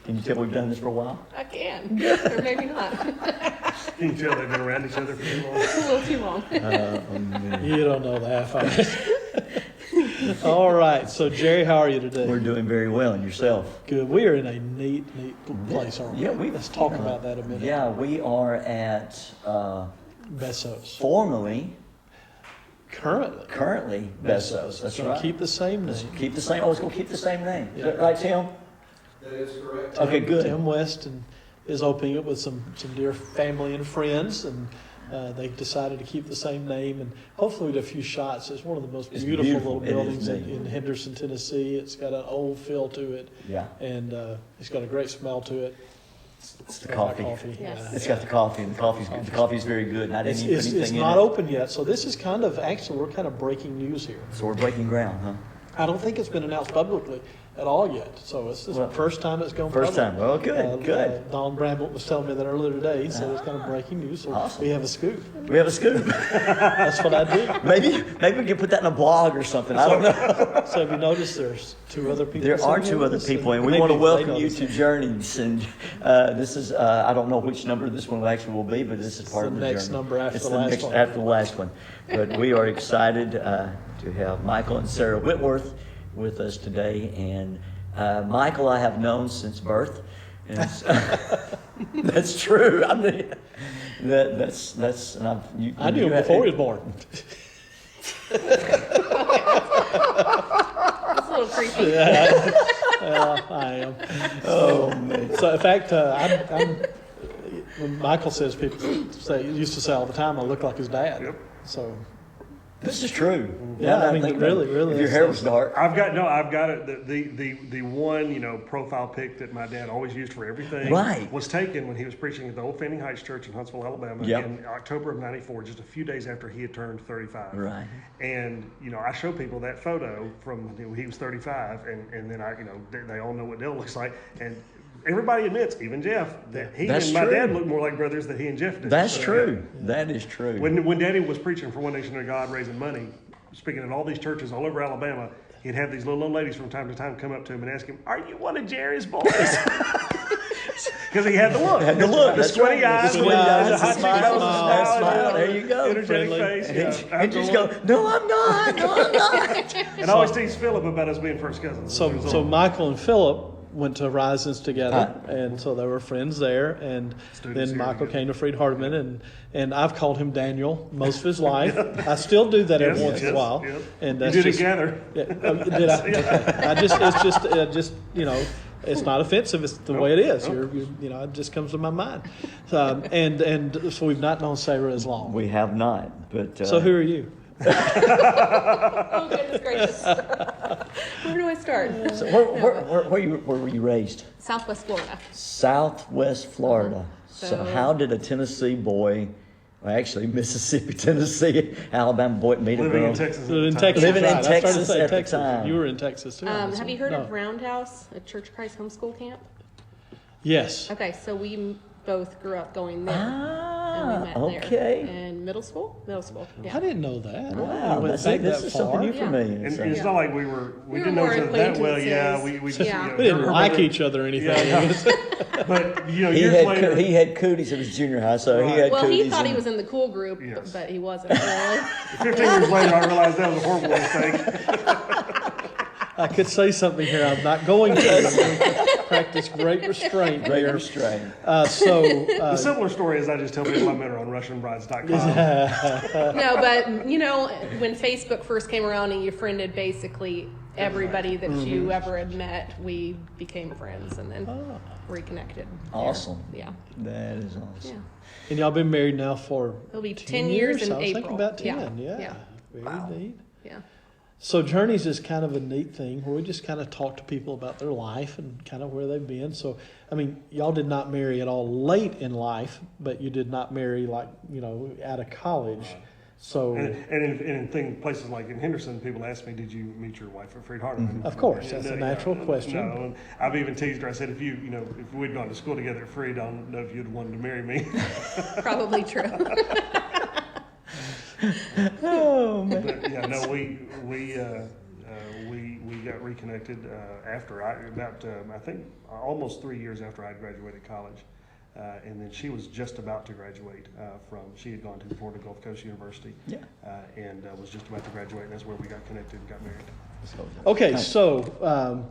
Can you tell we've done this for a while? I can, or maybe not. Can you tell they've been around each other for too long? A little too long. You don't know the half of it. All right. So, Jerry, how are you today? We're doing very well, and yourself? Good. We are in a neat place, aren't we? Yeah, Let's talk about that a minute. Yeah, we are at Bessos. formerly, Currently Bessos. That's So right. keep the same name. Keep the same. Oh, it's going to keep the same name. Is Yeah. that right, Tim? That is correct. Okay, good. Tim Weston is opening it with some dear family and friends, and they decided to keep the same name, and hopefully with a few shots. It's one of the most It's beautiful beautiful. little It buildings is neat. in Henderson, Tennessee. It's got an old feel to it, Yeah. and it's got a great smell to it. It's the coffee. Yes. It's got the coffee, and the coffee's very good. And I didn't even put It's anything in not it. open yet, so this is we're kind of breaking news here. So we're breaking ground, huh? I don't think it's been announced publicly at all yet, so it's the Well, first time it's gone first public. time. Well, good, good. Don Bramble was telling me that earlier today. He said it's kind of breaking news, so Awesome. we have a scoop. We have a scoop. That's what I do. maybe we can put that in a blog or something. I don't know. So have you noticed there's two other people? There are sitting two with other us? people, and we Maybe want to they welcome you noticed to it. Journeys. And this is, I don't know which number this one actually will be, but this is part the of the next journey. number after It's the the last next one. after the last one. But we are excited to have Michael and Sara Whitworth with us today. And Michael, I have known since birth. And that's true. I mean, that's. And I knew him before he was born. It's a little creepy. I am. Oh man. So in fact, I'm when Michael says, people used to say all the time, I look like his dad. Yep. So This is true. Yeah, I mean, think about it. really, If your hair was dark. I've got it. The one profile pic that my dad always used for everything Right. was taken when he was preaching at the Old Fanning Heights Church in Huntsville, Alabama, Yep. in October of '94, just a few days after he had turned 35. Right. And I show people that photo from when he was 35, and then they all know what Dale looks like, and everybody admits, even Jeff, that he That's and my true. dad look more like brothers than he and Jeff did. That's So, true. That is true. When Daddy was preaching for One Nation Under God, raising money, speaking at all these churches all over Alabama, he'd have these little old ladies from time to time come up to him and ask him, "Are you one of Jerry's boys?" Because he had the look. Had the look, The that's squinty right. eyes, The squinty eyes, the hot the smile, smile, the smile. There you go. energetic Friendly. face. Yeah. And just go, no, I'm not. No, I'm not. And I always tease Philip about us being first cousins. So Michael and Philip went to Horizons together, and so they were friends there. And Students then here Michael together. came to Freed Hardeman, and I've called him Daniel most of his life. I still do that every Yes, once in yes, a while. yes. And You that's did just, it together. Yeah, did I? Okay. It's just it's not offensive. It's the way it is. Nope. It just comes to my mind. And so we've not known Sara as long. We have not, but So who are you? Oh, goodness gracious. Where do I start? So where were you raised? Southwest Florida. Southwest Florida. So So- how did a Tennessee boy, well, actually Mississippi, Tennessee, Alabama boy meet a Living girl? in Texas. In at the time. Texas, Living in right. I started to Texas say at the Texas. time. You were in Texas too. Have you heard No. of Roundhouse, a Church of Christ homeschool camp? Yes. Okay, so we both grew up going there. Ah, and we met okay. there. In middle school? Middle school, yeah. I didn't know that. Wow, You went this back is that something far? new for Yeah. me. And So- it's not like we We didn't were know each more other that well. Yeah, acquaintances. we just Yeah. We didn't her like brother- each other or anything. Yeah. It was- But he years had later, he had cooties in his junior high, so he Right. had Well, cooties. he thought he and- was in the cool group, Yes. but he wasn't really. 15 years later, I realized that was a horrible mistake. I could say something here. I'm not going to. I'm going to practice great restraint. Great here. restraint. The simpler story is I just tell people I met her on RussianBrides.com. No, but when Facebook first came around and you friended basically everybody that you ever had met, we became friends and then reconnected. Awesome. Yeah. That is Yeah. awesome. And y'all been married now for It'll be 10 10 years in I was thinking April. about 10. Yeah. Yeah. Very neat. Yeah. So Journeys is kind of a neat thing where we just kind of talk to people about their life and kind of where they've been. So, I mean, y'all did not marry at all late in life, but you did not marry out of college. So, And in places like in Henderson, people ask me, "Did you meet your wife at Freed Hardeman?" Of course, that's a And, natural question. No, and I've even teased her. I said, if we'd gone to school together at Freed, I don't know if you'd wanted to marry me. Probably true. Oh man. But yeah, no, we got reconnected after I think almost 3 years after I graduated college. And then she was just about to graduate she had gone to Florida Gulf Coast University. Yeah. And was just about to graduate, and that's where we got connected and got married. Okay, so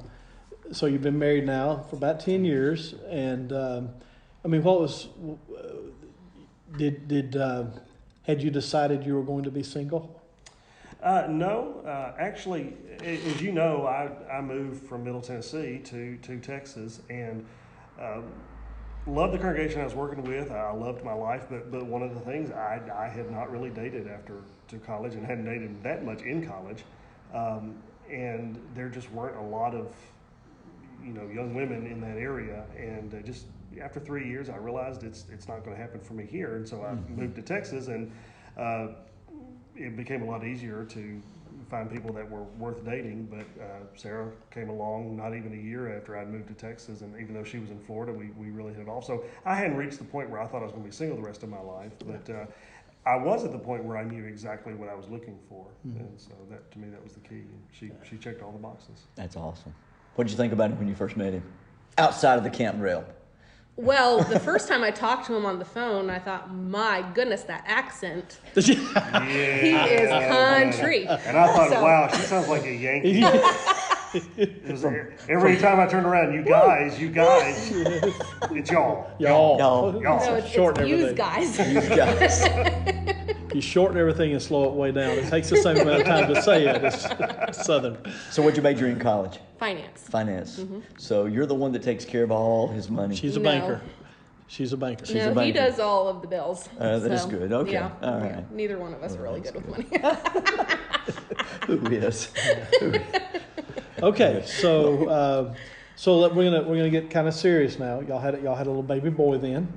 you've been married now for about 10 years, and I mean, what was had you decided you were going to be single? No, actually, as you know, I moved from Middle Tennessee to Texas, and loved the congregation I was working with. I loved my life, but one of the things I had not really dated to college, and hadn't dated that much in college, and there just weren't a lot of young women in that area, and just after 3 years, I realized it's not going to happen for me here, and so I moved to Texas, and it became a lot easier to find people that were worth dating. But Sara came along not even a year after I'd moved to Texas, and even though she was in Florida, we really hit it off. So I hadn't reached the point where I thought I was going to be single the rest of my life, but I was at the point where I knew exactly what I was looking for, and so that to me that was the key. And she checked all the boxes. That's awesome. What did you think about him when you first met him? Outside of the camp rail. Well, the first time I talked to him on the phone, I thought, my goodness, that accent. Yeah, He is country. And I thought, So- wow, she sounds like a Yankee. It was, every time I turned around, you guys, it's y'all. Y'all. Y'all. Y'all. No, it's Shorten use everything. guys. You guys. You shorten everything and slow it way down. It takes the same amount of time to say it. It's Southern. So what'd you major in college? Finance. Finance. So you're the one that takes care of all his money. She's a No. banker. She's a banker. She's a No, he banker. does all of the bills. That is good. Okay. Yeah, All yeah. right. Neither one of us are really good with money. Who is? Okay, so we're gonna get kind of serious now. Y'all had a little baby boy then,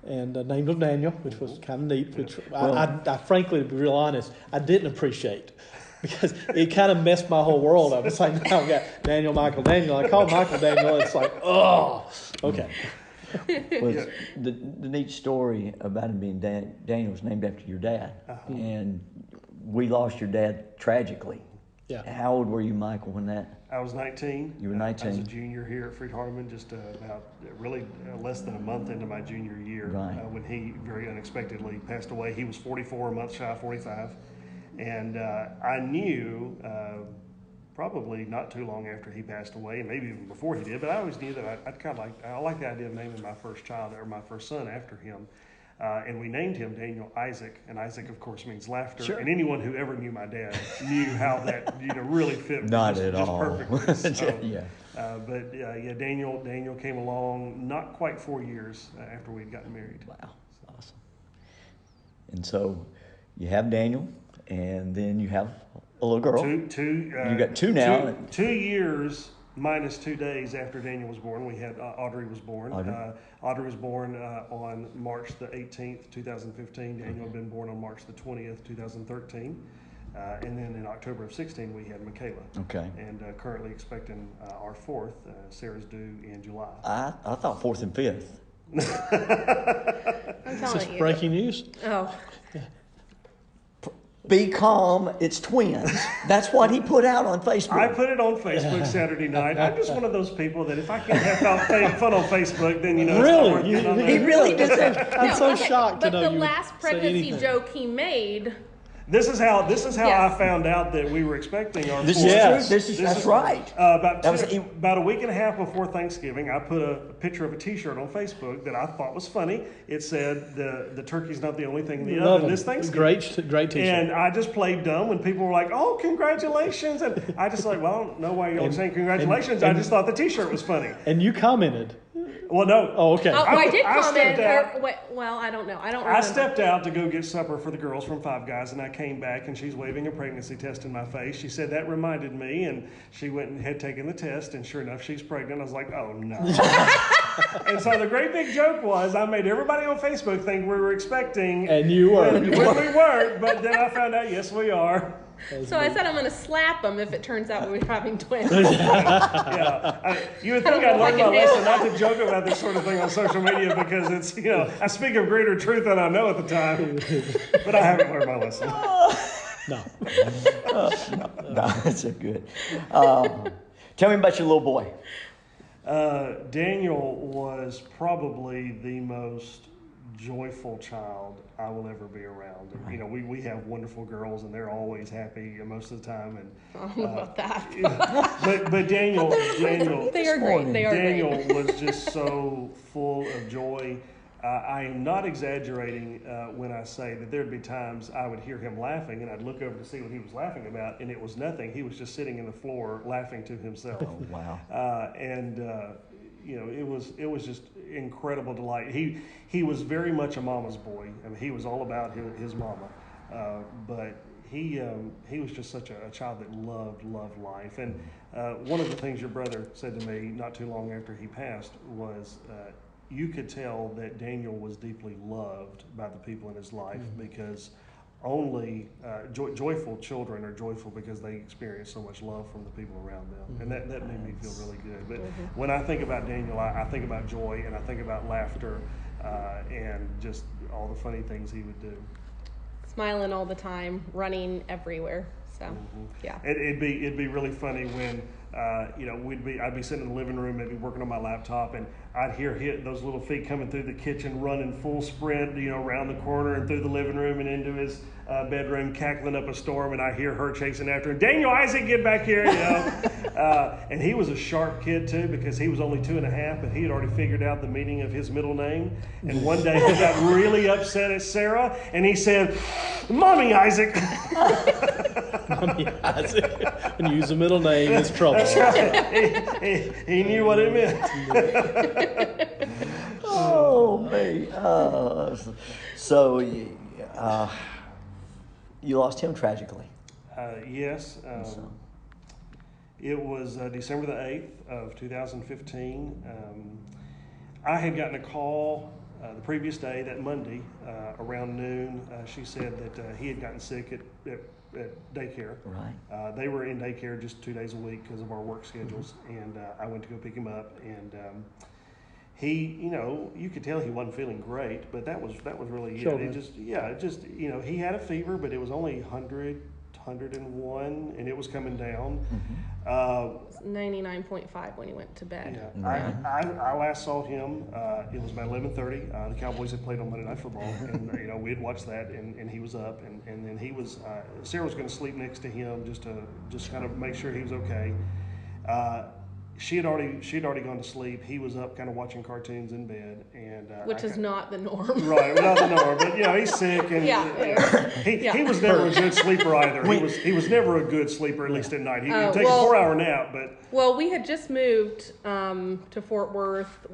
and named him Daniel, which was kind of neat. Which I frankly, to be real honest, I didn't appreciate, because it kind of messed my whole world up. It's like, now I got Daniel, Michael, Daniel. I call Michael Daniel. It's like, oh, okay. Was the neat story about him being Daniel was named after your dad, and we lost your dad tragically. Yeah. How old were you, Michael, when that? I was 19. You were I was 19. a junior here at Freed Hardeman, just about really less than a month into my junior year, Right. When he very unexpectedly passed away. He was 44, a month shy of 45. And I knew probably not too long after he passed away, and maybe even before he did, but I always knew that I like the idea of naming my first child, or my first son, after him. And we named him Daniel Isaac, and Isaac, of course, means laughter. Sure. And anyone who ever knew my dad knew how that really fit Not just, at just all. perfectly. So, Yeah. but Daniel came along not quite 4 years after we'd gotten married. Wow, awesome. And so you have Daniel, and then you have a little girl. You got two now. 2 years minus 2 days after Daniel was born, we had Audrey was born. Audrey. Audrey was born on March the 18th, 2015. Daniel had been born on March the 20th, 2013. And then in October of 16, we had Michaela. Okay. And currently expecting our fourth. Sarah's due in July. I thought fourth and fifth. I'm Is telling this you. breaking news? Oh, Be calm, it's twins. That's what he put out on Facebook. I put it on Facebook Saturday night. I'm just one of those people that if I can't have fun on Facebook, then it's Really? not worth getting on He there. really did that. I'm so okay, shocked to but know the you last said pregnancy anything. joke he made. This is how Yes. I found out that we were expecting our This fourth. is Yes. true. That's right. About That was- about a week and a half before Thanksgiving, I put a picture of a T-shirt on Facebook that I thought was funny. It said the turkey's not the only thing in the Love oven them. this Thanksgiving. Great T-shirt. And I just played dumb when people were like, "Oh, congratulations!" And I just like, well, I don't know why you're saying congratulations. I just thought the T-shirt was funny. And you commented. Well, no. Oh, okay. Oh, I did I stepped comment. out. Well, I don't know. I don't I remember. stepped out to go get supper for the girls from Five Guys, and I came back, and she's waving a pregnancy test in my face. She said that reminded me, and she went and had taken the test, and sure enough, she's pregnant. I was like, oh no. And so the great big joke was I made everybody on Facebook think we were expecting, And you were. when we weren't, but then I found out, yes, we are. So I said I'm going to slap him if it turns out we were having twins. Yeah, you would I think don't I'd know if I learn can my handle lesson not to joke about this sort of thing on social media because I speak of greater truth than I know at the time, but I haven't learned my lesson. No. No, that's a good. Tell me about your little boy. Daniel was probably the most joyful child I will ever be around. And, you know, we have wonderful girls, and they're always happy most of the time. And I don't know about that. but Daniel, They are great. They are Daniel great. was just so full of joy. I am not exaggerating when I say that there'd be times I would hear him laughing, and I'd look over to see what he was laughing about, and it was nothing. He was just sitting in the floor laughing to himself. Oh, wow. You know, it was just incredible delight. He was very much a mama's boy. I mean, he was all about his mama, but he was just such a child that loved life. And one of the things your brother said to me not too long after he passed was, you could tell that Daniel was deeply loved by the people in his life, because only joyful children are joyful because they experience so much love from the people around them. And that made me feel really good. But when I think about Daniel, I think about joy, and I think about laughter, and just all the funny things he would do. Smiling all the time, running everywhere. So, yeah. It'd be really funny when you know, I'd be sitting in the living room, maybe working on my laptop, and I'd hear those little feet coming through the kitchen, running full sprint, you know, around the corner and through the living room and into his bedroom, cackling up a storm, and I hear her chasing after him. Daniel, Isaac, get back here, you know. And he was a sharp kid too, because he was only 2.5, but he had already figured out the meaning of his middle name. And one day he got really upset at Sarah, and he said, "Mommy, Isaac." Mommy Isaac. When you use a middle name, it's trouble. That's right. He knew what it meant. Oh, me. So you lost him tragically. Yes. It was December the 8th of 2015. I had gotten a call the previous day, that Monday, around noon. She said that he had gotten sick at daycare. Right. They were in daycare just 2 days a week because of our work schedules, and I went to go pick him up, and he, you know, you could tell he wasn't feeling great, but that was really it. Children. It just, you know, he had a fever, but it was only 101, and it was coming down. 99.5 when he went to bed. Yeah, I last saw him. It was about 11:30. The Cowboys had played on Monday Night Football, and you know, we had watched that, and he was up, and then he was. Sarah was going to sleep next to him just to kind of make sure he was okay. She had already gone to sleep. He was up, kind of watching cartoons in bed, and Which is not the norm. right, not the norm. But you know, he's sick, and he was never a good sleeper either. He was never a good sleeper, at least at night. He'd take a 4-hour nap, but well, we had just moved to Fort Worth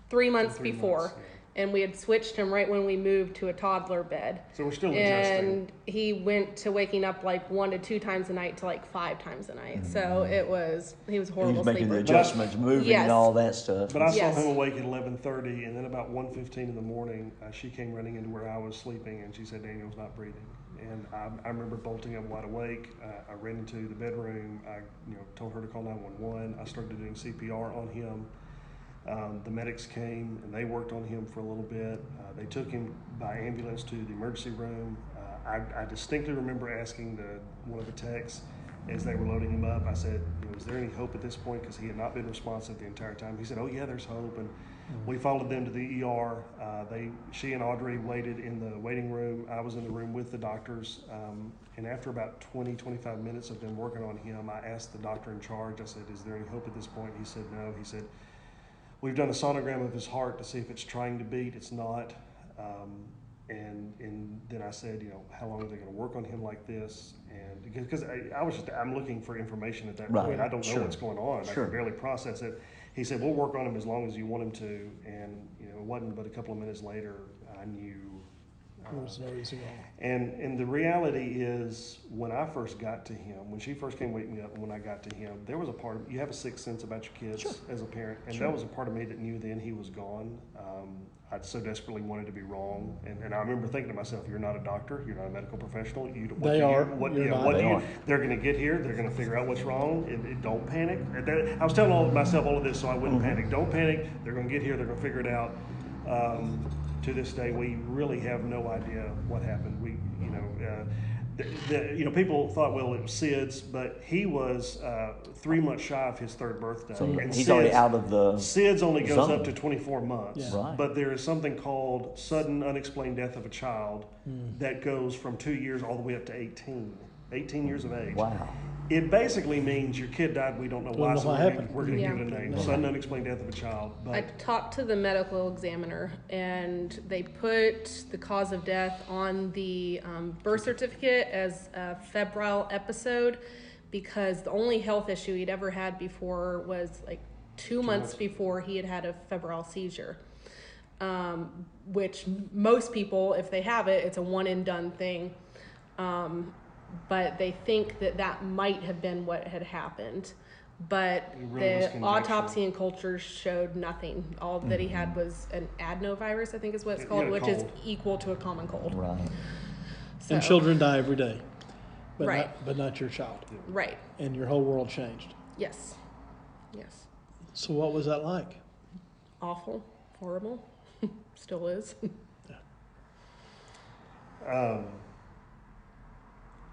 3 months before. And we had switched him right when we moved to a toddler bed. So we're still adjusting. And he went to waking up like 1 to 2 times a night to like 5 times a night. So he was a horrible He's making sleeper. the adjustments, moving Yes. and all that stuff. But I saw Yes. him awake at 11:30, and then about 1:15 in the morning, she came running into where I was sleeping, and she said Daniel's not breathing. And I remember bolting up wide awake. I ran into the bedroom. I told her to call 911. I started doing CPR on him. The medics came, and they worked on him for a little bit. They took him by ambulance to the emergency room. I distinctly remember asking one of the techs as they were loading him up, I said, is there any hope at this point? Because he had not been responsive the entire time. He said, oh yeah, there's hope. And we followed them to the ER. She and Audrey waited in the waiting room. I was in the room with the doctors. And after about 20-25 minutes of them working on him, I asked the doctor in charge, I said, is there any hope at this point? He said, no. He said, we've done a sonogram of his heart to see if it's trying to beat. It's not. And then I said, how long are they going to work on him like this? And because I'm looking for information at that point. I don't know what's going on. I can barely process it. He said, we'll work on him as long as you want him to. And it wasn't but a couple of minutes later I knew. There's no reason wrong. And the reality is, when I first got to him, when she first came wake me up, and when I got to him, there was a part of you have a sixth sense about your kids as a parent, and that was a part of me that knew then he was gone. I so desperately wanted to be wrong, and I remember thinking to myself, "You're not a doctor. You're not a medical professional. They're going to get here. They're going to figure out what's wrong. Don't panic." I was telling myself all of this so I wouldn't panic. Don't panic. They're going to get here. They're going to figure it out. To this day, we really have no idea what happened. people thought, well, it was Sid's, but he was 3 months shy of his 3rd birthday. So And he's already out of the SIDS only goes zone. up to 24 months. Yeah. Right. But there is something called sudden unexplained death of a child that goes from 2 years all the way up to 18 years of age. Wow. It basically means your kid died, we don't know why, know so what happened. we're going to Yeah. give it a name. Sudden unexplained death of a child. I But talked to the medical examiner, and they put the cause of death on the birth certificate as a febrile episode, because the only health issue he'd ever had before was like 2 months before he had had a febrile seizure. Which most people, if they have it, it's a one and done thing. But they think that might have been what had happened. But It really was the conjecture. autopsy and cultures showed nothing. All that he had was an adenovirus, I think is what it's Yeah, called, a which is cold. equal to a common cold. Right. So, And children die every day, but Right. but not your child. Right. And your whole world changed. Yes. Yes. So what was that like? Awful. Horrible. Still is.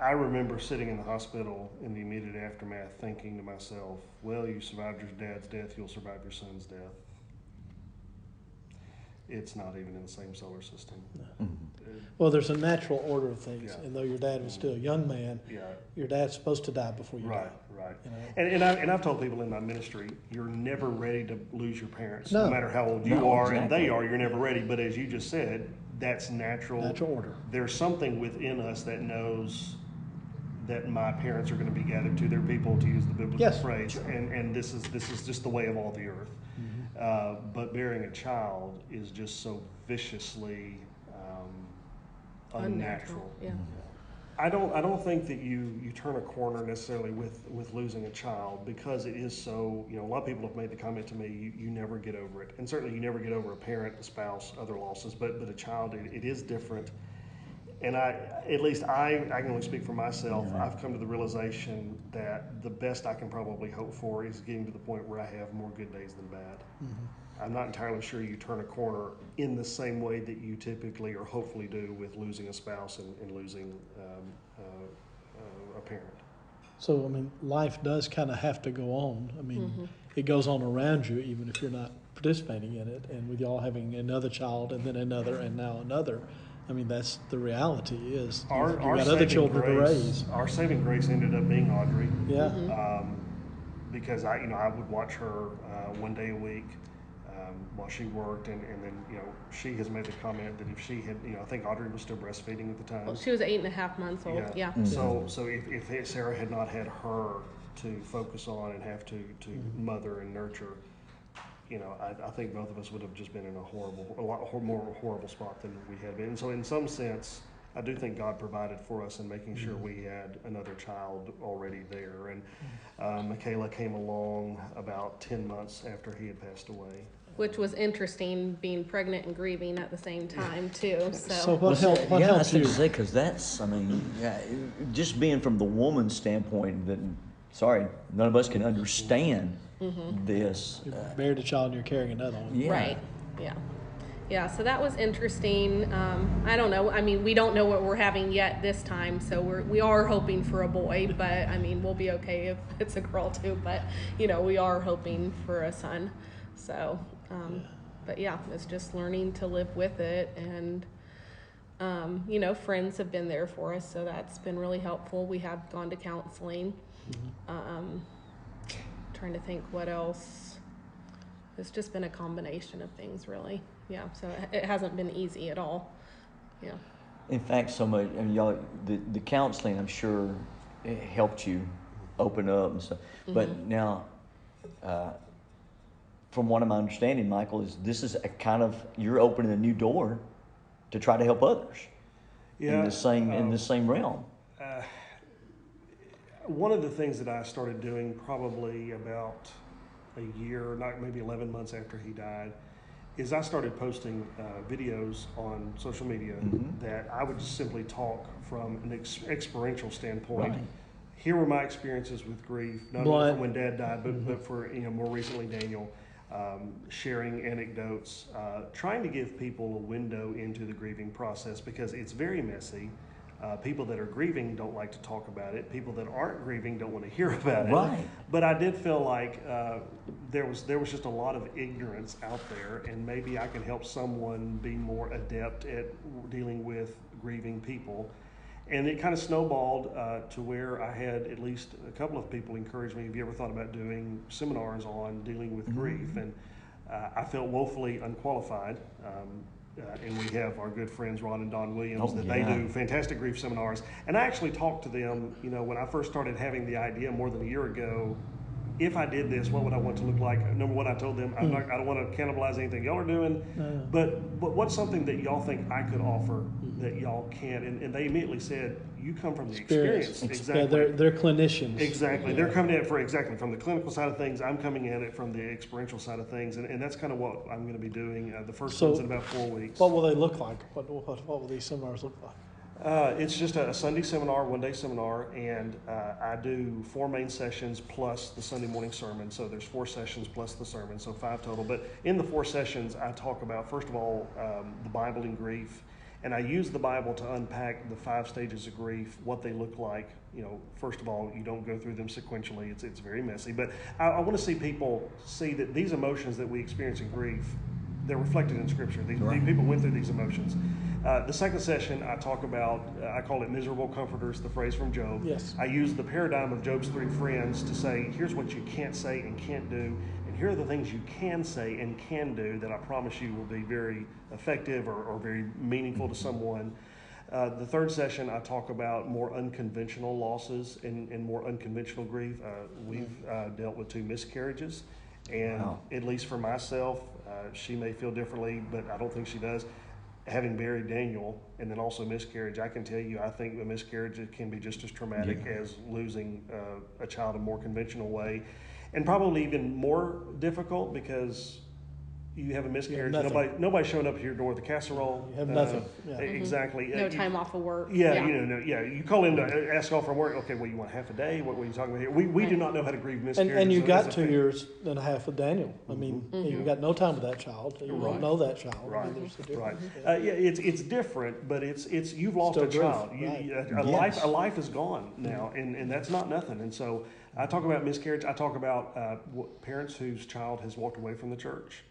I remember sitting in the hospital in the immediate aftermath thinking to myself, well, you survived your dad's death, you'll survive your son's death. It's not even in the same solar system. Well, there's a natural order of things, Yeah. and though your dad was still a young man, Yeah, your dad's supposed to die before you right, die. right. You know? And I've told people in my ministry, you're never ready to lose your parents. No No. matter how old you No, are and exactly. they are, you're never ready. But as you just said, that's natural. Natural order. There's something within us that knows that my parents are going to be gathered to their people, to use the biblical Yes. phrase, and this is just the way of all the earth. But bearing a child is just so viciously unnatural. Yeah. I don't think that you turn a corner necessarily with losing a child, because it is so, a lot of people have made the comment to me, you never get over it. And certainly you never get over a parent, a spouse, other losses, but a child, it is different. And I can only speak for myself. I've come to the realization that the best I can probably hope for is getting to the point where I have more good days than bad. I'm not entirely sure you turn a corner in the same way that you typically or hopefully do with losing a spouse and losing a parent. So, I mean, life does kind of have to go on. I mean, it goes on around you, even if you're not participating in it. And with y'all having another child and then another and now another, I mean, that's the reality is you've got other saving children to grace- raise. Our saving grace ended up being Audrey. Yeah. Because I would watch her one day a week while she worked, and then she has made the comment that if she had, I think Audrey was still breastfeeding at the time. Well, she was 8.5 months old. Yeah. So if Sarah had not had her to focus on and have to mother and nurture, I think both of us would have just been in a lot more horrible spot than we had been. And so in some sense, I do think God provided for us in making sure we had another child already there. And Michaela came along about 10 months after he had passed away. Which was interesting, being pregnant and grieving at the same time too. So So what helped? What yeah, I helped was you? going to say, because that's, I mean, just being from the woman's standpoint, that, sorry, none of us can understand this. You buried a child and you're carrying another one. Yeah. right. Yeah. Yeah. So that was interesting. I don't know. I mean, we don't know what we're having yet this time, so we are hoping for a boy. But I mean, we'll be okay if it's a girl too. But we are hoping for a son. So. But yeah, it's just learning to live with it, and friends have been there for us, so that's been really helpful. We have gone to counseling. Trying to think what else. It's just been a combination of things, really. Yeah, so it hasn't been easy at all. Yeah. In fact, so much, I mean, y'all, the counseling, I'm sure, it helped you open up and stuff. But now, from what I'm understanding, Michael, is this is a kind of, you're opening a new door to try to help others in the same realm. One of the things that I started doing probably about a year, not maybe 11 months after he died, is I started posting videos on social media that I would just simply talk from an experiential standpoint. Right. Here were my experiences with grief, not only from when Dad died, but for more recently Daniel. Sharing anecdotes, trying to give people a window into the grieving process, because it's very messy. People that are grieving don't like to talk about it. People that aren't grieving don't want to hear about it. Right. But I did feel like there was just a lot of ignorance out there, and maybe I can help someone be more adept at dealing with grieving people. And it kind of snowballed to where I had at least a couple of people encourage me, have you ever thought about doing seminars on dealing with grief? And I felt woefully unqualified. And we have our good friends Ron and Don Williams that they do fantastic grief seminars. And I actually talked to them, when I first started having the idea more than a year ago, if I did this, what would I want to look like? Number one, I told them I don't want to cannibalize anything y'all are doing, but what's something that y'all think I could offer that y'all can? And they immediately said, you come from the experience. Exactly. Yeah, they're clinicians. Exactly. They're coming at it from the clinical side of things. I'm coming at it from the experiential side of things, and that's kind of what I'm going to be doing. The first one's in about 4 weeks. What will they look like? What will these seminars look like? It's just a Sunday seminar, 1-day seminar, and I do 4 main sessions plus the Sunday morning sermon. So there's 4 sessions plus the sermon, so 5 total. But in the 4 sessions, I talk about, first of all, the Bible and grief. And I use the Bible to unpack the 5 stages of grief, what they look like. First of all, you don't go through them sequentially. It's very messy. But I want to see people see that these emotions that we experience in grief, they're reflected in Scripture. These people went through these emotions. The second session, I talk about, I call it miserable comforters, the phrase from Job. Yes. I use the paradigm of Job's 3 friends to say, here's what you can't say and can't do, and here are the things you can say and can do that I promise you will be very effective or very meaningful to someone. The third session, I talk about more unconventional losses and more unconventional grief. We've dealt with 2 miscarriages, and at least for myself, she may feel differently, but I don't think she does. Having buried Daniel and then also miscarriage, I can tell you, I think a miscarriage can be just as traumatic as losing a child in a more conventional way, and probably even more difficult because you have a miscarriage. Nobody's showing up to your door with a casserole. You have nothing. Exactly. No time off of work. You call in to ask off from work. Okay, well, you want half a day? What were you talking about here? We do not know how to grieve miscarriage. And you got 2 years and a half with Daniel. I mean, you got no time with that child. You don't know that child. Right. I mean, there's a difference. It's different, but it's you've lost Still a child. grief. A life is gone now, and that's not nothing. And so I talk about miscarriage. I talk about parents whose child has walked away from the church.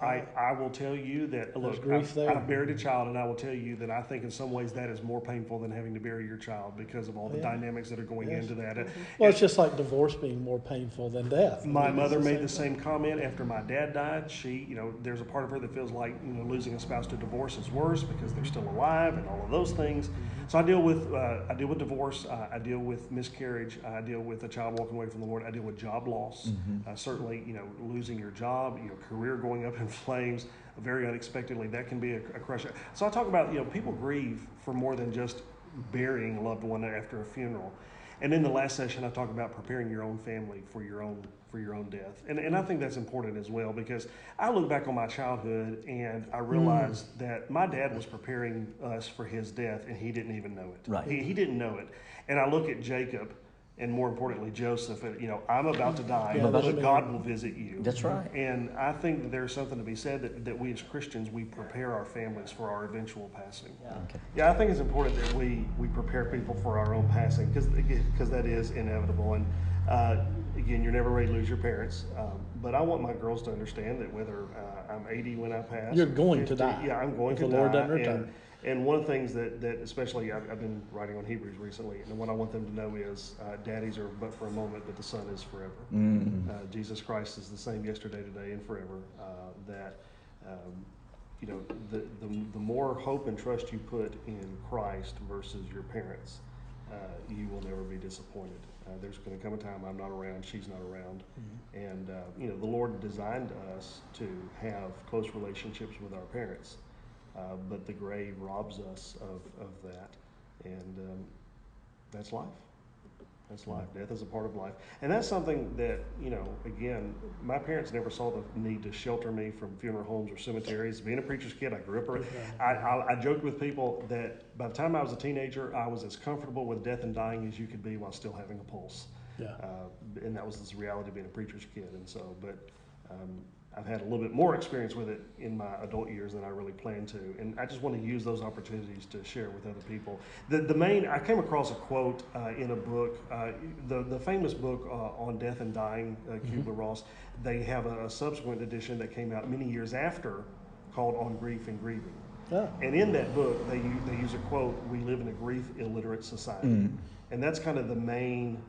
I will tell you that, look, I've buried a child, and I will tell you that I think in some ways that is more painful than having to bury your child because of all the dynamics that are going into that. Well, it's just like divorce being more painful than death. My mother made the same comment after my dad died. She, there's a part of her that feels like, losing a spouse to divorce is worse because they're still alive and all of those things. So I deal with divorce. I deal with miscarriage. I deal with a child walking away from the Lord. I deal with job loss. Certainly, losing your job, your career going up in flames very unexpectedly. That can be a crusher. So I talk about, people grieve for more than just burying a loved one after a funeral. And in the last session, I talk about preparing your own family for your own death. And I think that's important as well, because I look back on my childhood and I realized that my dad was preparing us for his death and he didn't even know it. Right. He didn't know it. And I look at Jacob, and more importantly, Joseph, I'm about to die, but God will visit you. That's right. And I think that there's something to be said that we as Christians, we prepare our families for our eventual passing. I think it's important that we prepare people for our own passing, because that is inevitable. And again, you're never ready to lose your parents, but I want my girls to understand that whether I'm 80 when I pass, you're going 50, to die. Yeah, I'm going to die. The Lord doesn't return. And one of the things that especially I've been writing on Hebrews recently, and what I want them to know is daddies are but for a moment, but the son is forever. Jesus Christ is the same yesterday, today, and forever. The more hope and trust you put in Christ versus your parents, you will never be disappointed. There's going to come a time I'm not around, she's not around, and the Lord designed us to have close relationships with our parents. But the grave robs us of that, and that's life. That's life. Death is a part of life, and that's something that again, my parents never saw the need to shelter me from funeral homes or cemeteries. Being a preacher's kid, I grew up. I joked with people that by the time I was a teenager, I was as comfortable with death and dying as you could be while still having a pulse. And that was this reality of being a preacher's kid, and so, but. I've had a little bit more experience with it in my adult years than I really planned to, and I just want to use those opportunities to share with other people. I came across a quote in a book, the famous book on death and dying, Kubler-Ross. They have a subsequent edition that came out many years after called On Grief and Grieving. Oh. And in that book, they use a quote, "We live in a grief illiterate society." And that's kind of the main,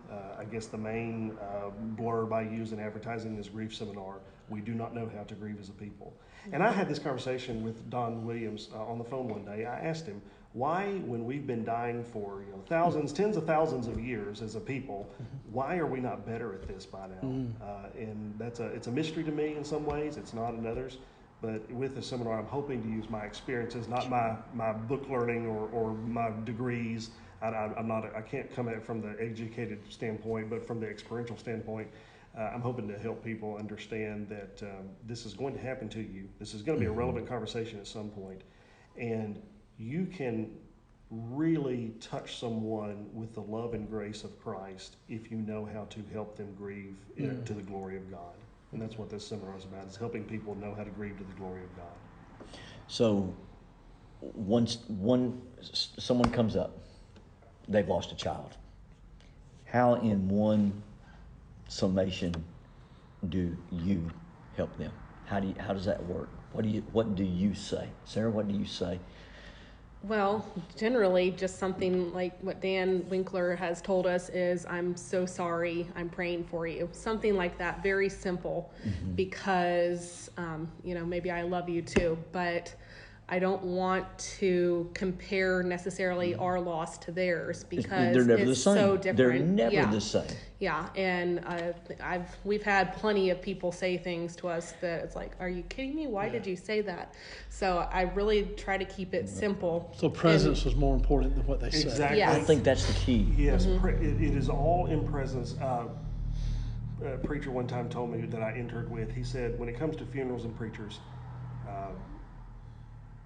blurb I use in advertising this grief seminar. We do not know how to grieve as a people. And I had this conversation with Don Williams on the phone one day. I asked him, why, when we've been dying for thousands, tens of thousands of years as a people, why are we not better at this by now? And it's a mystery to me in some ways. It's not in others. But with the seminar, I'm hoping to use my experiences, not my book learning or my degrees. I can't come at it from the educated standpoint, but from the experiential standpoint, I'm hoping to help people understand that this is going to happen to you. This is going to be a relevant conversation at some point, and you can really touch someone with the love and grace of Christ if you know how to help them grieve to the glory of God. And that's what this seminar is about, is helping people know how to grieve to the glory of God. So once someone comes up, they've lost a child. How in one summation do you help them? How does that work? What do you say? Sarah, what do you say? Well, generally just something like what Dan Winkler has told us is, I'm so sorry, I'm praying for you. Something like that, very simple, because, maybe I love you too, but I don't want to compare necessarily our loss to theirs, because they're never it's the same. so different. They're never the same. Yeah, and we've had plenty of people say things to us that it's like, are you kidding me? Why did you say that? So I really try to keep it simple. So presence was more important than what they said. Exactly. Yes. I think that's the key. Yes, it is all in presence. A preacher one time told me that I interned with, he said, when it comes to funerals and preachers,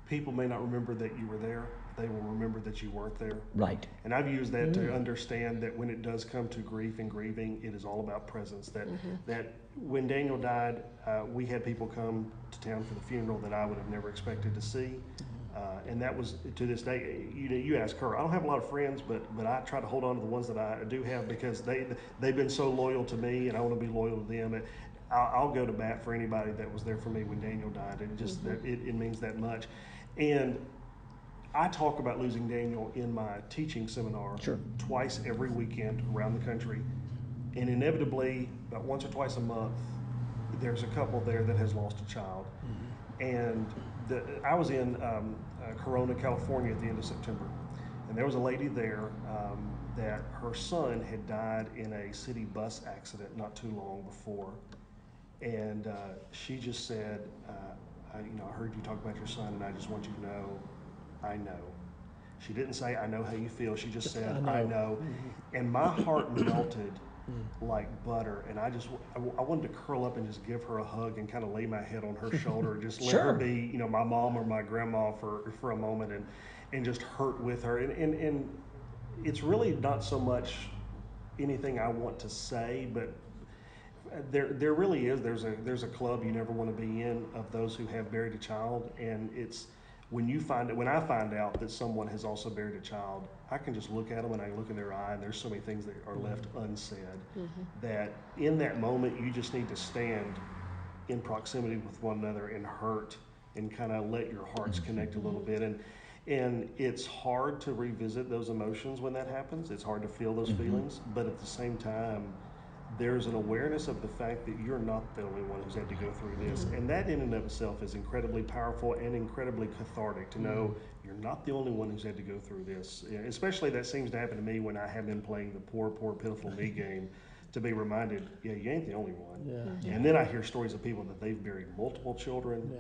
people may not remember that you were there. They will remember that you weren't there. Right. And I've used that to understand that when it does come to grief and grieving, it is all about presence. That when Daniel died, we had people come to town for the funeral that I would have never expected to see. And that was, to this day, you ask her, I don't have a lot of friends, but I try to hold on to the ones that I do have, because they've been so loyal to me, and I want to be loyal to them. I'll go to bat for anybody that was there for me when Daniel died. And just it means that much. And I talk about losing Daniel in my teaching seminar twice every weekend around the country. And inevitably, about once or twice a month, there's a couple there that has lost a child. And I was in Corona, California at the end of September. And there was a lady there that her son had died in a city bus accident not too long before. And she just said, I heard you talk about your son, and I just want you to know, I know. She didn't say, I know how you feel. She just said, I know. And my heart melted like butter. And I wanted to curl up and just give her a hug and kind of lay my head on her shoulder and just let her be, my mom or my grandma for a moment, and just hurt with her. And it's really not so much anything I want to say, but there really is. There's a club you never want to be in of those who have buried a child, and it's when I find out that someone has also buried a child, I can just look at them and I look in their eye, and there's so many things that are left unsaid. That in that moment you just need to stand in proximity with one another and hurt and kind of let your hearts connect a little bit. And it's hard to revisit those emotions when that happens. It's hard to feel those feelings, but at the same time, there's an awareness of the fact that you're not the only one who's had to go through this. And that in and of itself is incredibly powerful and incredibly cathartic to know you're not the only one who's had to go through this. Especially that seems to happen to me when I have been playing the poor, pitiful me game, to be reminded, you ain't the only one. And then I hear stories of people that they've buried multiple children,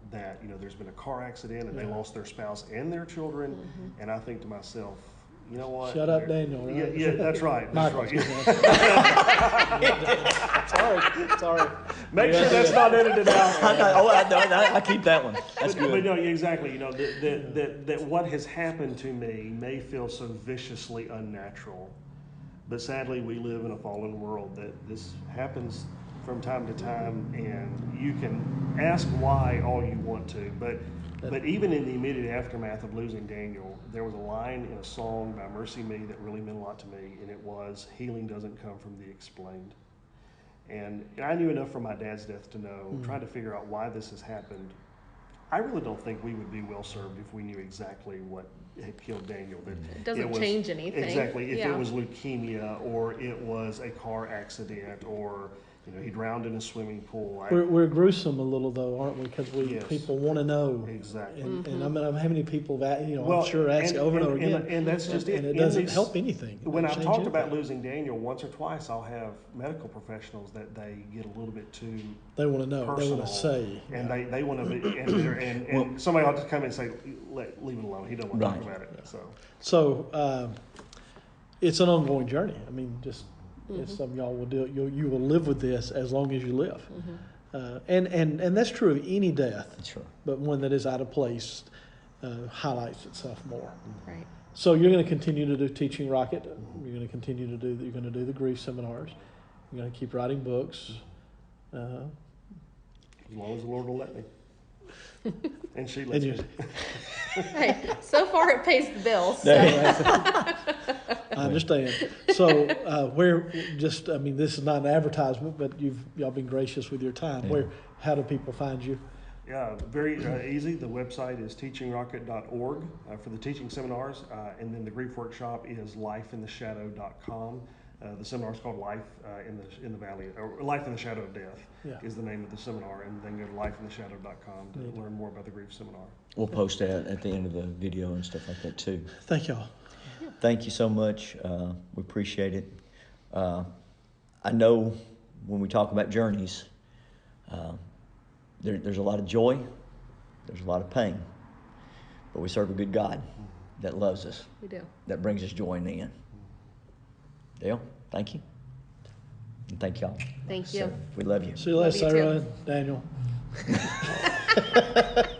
that, there's been a car accident and they lost their spouse and their children. And I think to myself, you know what? Shut up, Daniel. Right? Yeah, that's right. That's right. Sorry. Make sure that's not edited out. I keep that one. That's But good. no, exactly. That what has happened to me may feel so viciously unnatural, but sadly we live in a fallen world that this happens from time to time, and you can ask why all you want to, but even in the immediate aftermath of losing Daniel, there was a line in a song by Mercy Me that really meant a lot to me, and it was, "Healing doesn't come from the explained." And I knew enough from my dad's death to know, trying to figure out why this has happened. I really don't think we would be well served if we knew exactly what had killed Daniel. That It doesn't change anything. Exactly. If Yeah. it was leukemia, or it was a car accident, or he drowned in a swimming pool. We're gruesome a little though, aren't we? Because Yes. people want to know. Exactly. And I mean, how many people that Well, I'm sure ask over and over again. And that's just it. And it In doesn't these- help anything. When It I've change talked about anything. losing Daniel once or twice, I'll have medical professionals that they get a little bit too They want to know. personal. They want to say. And they want to be, and somebody ought to come in and say, leave it alone. He doesn't want to talk Right. about it. So it's an ongoing journey. I mean, just it's something y'all will do. You will live with this as long as you live. And that's true of any death, Sure. but one that is out of place highlights itself more. Right. So you're going to continue to do Teaching Rocket. You're going to continue to do. You're going to do the grief seminars. You're going to keep writing books. As long as the Lord will let me. And she And lets you, me. Hey, so far it pays the bills. So. I understand. So where just I mean this is not an advertisement, but y'all been gracious with your time. Yeah. How do people find you? Yeah, very easy. The website is teachingrocket.org for the teaching seminars, and then the grief workshop is lifeintheshadow.com. The seminar is called Life in the Valley, or Life in the Shadow of Death is the name of the seminar, and then go to lifeintheshadow.com to learn more about the grief seminar. We'll post that at the end of the video and stuff like that too. Thank y'all. Thank you so much. We appreciate it. I know when we talk about journeys, there's a lot of joy, there's a lot of pain, but we serve a good God that loves us, We do. that brings us joy in the end. Dale, thank you. And thank y'all. Thank you. So, we love you. See you later, Love you Sarah, Daniel.